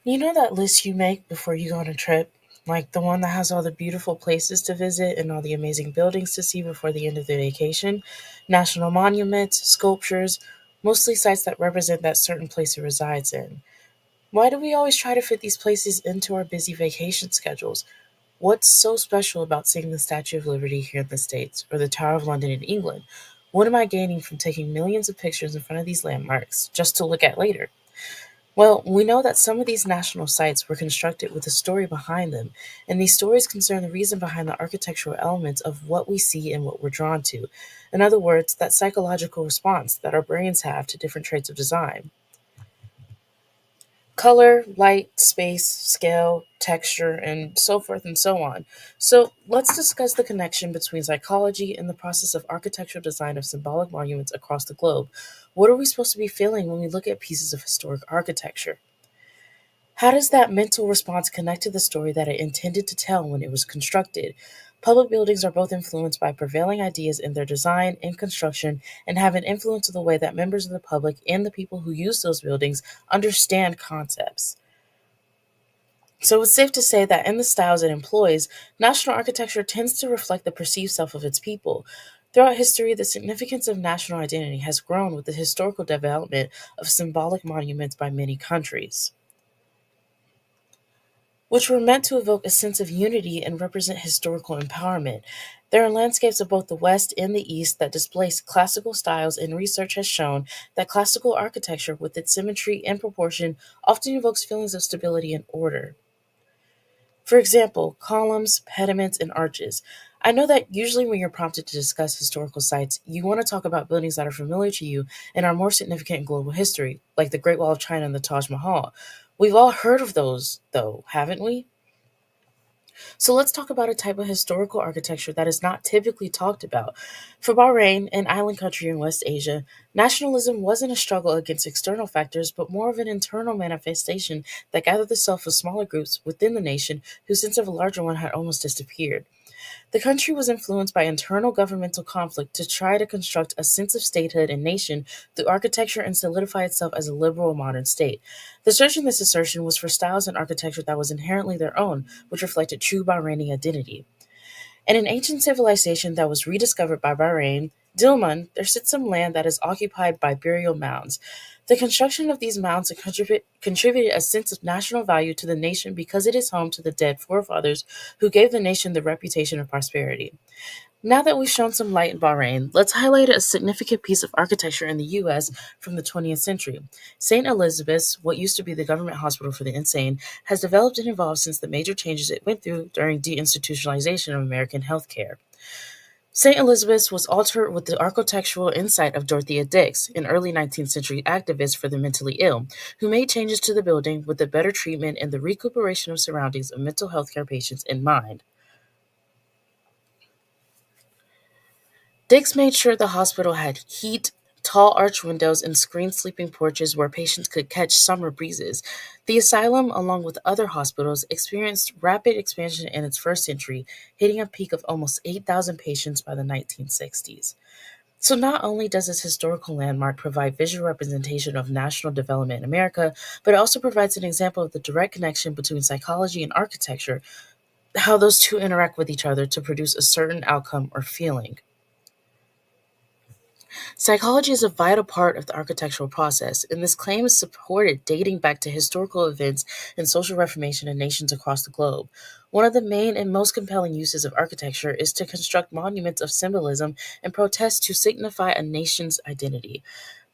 You know that list you make before you go on a trip? Like the one that has all the beautiful places to visit and all the amazing buildings to see before the end of the vacation? National monuments, sculptures, mostly sites that represent that certain place it resides in. Why do we always try to fit these places into our busy vacation schedules? What's so special about seeing the Statue of Liberty here in the States or the Tower of London in England? What am I gaining from taking millions of pictures in front of these landmarks just to look at later? Well, we know that some of these national sites were constructed with a story behind them, and these stories concern the reason behind the architectural elements of what we see and what we're drawn to. In other words, that psychological response that our brains have to different traits of design. Color, light, space, scale, texture, and so forth and so on. So, let's discuss the connection between psychology and the process of architectural design of symbolic monuments across the globe. What are we supposed to be feeling when we look at pieces of historic architecture? How does that mental response connect to the story that it intended to tell when it was constructed? Public buildings are both influenced by prevailing ideas in their design and construction and have an influence on the way that members of the public and the people who use those buildings understand concepts. So it's safe to say that in the styles it employs, national architecture tends to reflect the perceived self of its people. Throughout history, the significance of national identity has grown with the historical development of symbolic monuments by many countries, which were meant to evoke a sense of unity and represent historical empowerment. There are landscapes of both the West and the East that displace classical styles, and research has shown that classical architecture, with its symmetry and proportion, often evokes feelings of stability and order. For example, columns, pediments, and arches. I know that usually when you're prompted to discuss historical sites, you want to talk about buildings that are familiar to you and are more significant in global history, like the Great Wall of China and the Taj Mahal. We've all heard of those, though, haven't we? So let's talk about a type of historical architecture that is not typically talked about. For Bahrain, an island country in West Asia, nationalism wasn't a struggle against external factors, but more of an internal manifestation that gathered itself of smaller groups within the nation whose sense of a larger one had almost disappeared. The country was influenced by internal governmental conflict to try to construct a sense of statehood and nation through architecture and solidify itself as a liberal modern state. The search in this assertion was for styles and architecture that was inherently their own, which reflected true Bahraini identity. In an ancient civilization that was rediscovered by Bahrain, Dilmun, there sits some land that is occupied by burial mounds. The construction of these mounds contributed a sense of national value to the nation because it is home to the dead forefathers who gave the nation the reputation of prosperity. Now that we've shown some light in Bahrain, let's highlight a significant piece of architecture in the US from the 20th century. St. Elizabeth's, what used to be the government hospital for the insane, has developed and evolved since the major changes it went through during deinstitutionalization of American healthcare. St. Elizabeth's was altered with the architectural insight of Dorothea Dix, an early 19th century activist for the mentally ill, who made changes to the building with the better treatment and the recuperation of surroundings of mental health care patients in mind. Dix made sure the hospital had heat, tall arch windows, and screened sleeping porches where patients could catch summer breezes. The asylum, along with other hospitals, experienced rapid expansion in its first century, hitting a peak of almost 8,000 patients by the 1960s. So, not only does this historical landmark provide visual representation of national development in America, but it also provides an example of the direct connection between psychology and architecture, how those two interact with each other to produce a certain outcome or feeling. Psychology is a vital part of the architectural process, and this claim is supported dating back to historical events and social reformation in nations across the globe. One of the main and most compelling uses of architecture is to construct monuments of symbolism and protest to signify a nation's identity.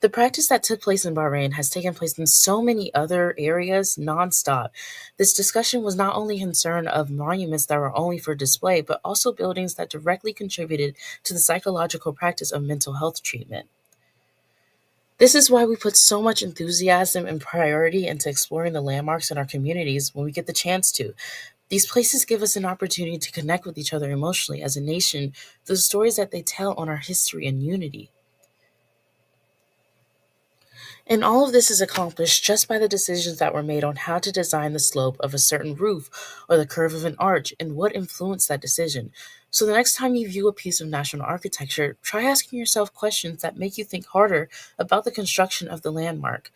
The practice that took place in Bahrain has taken place in so many other areas nonstop. This discussion was not only concerned of monuments that were only for display, but also buildings that directly contributed to the psychological practice of mental health treatment. This is why we put so much enthusiasm and priority into exploring the landmarks in our communities when we get the chance to. These places give us an opportunity to connect with each other emotionally as a nation through the stories that they tell on our history and unity. And all of this is accomplished just by the decisions that were made on how to design the slope of a certain roof or the curve of an arch and what influenced that decision. So the next time you view a piece of national architecture, try asking yourself questions that make you think harder about the construction of the landmark.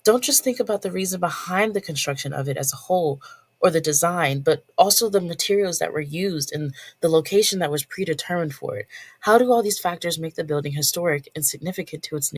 Don't just think about the reason behind the construction of it as a whole or the design, but also the materials that were used and the location that was predetermined for it. How do all these factors make the building historic and significant to its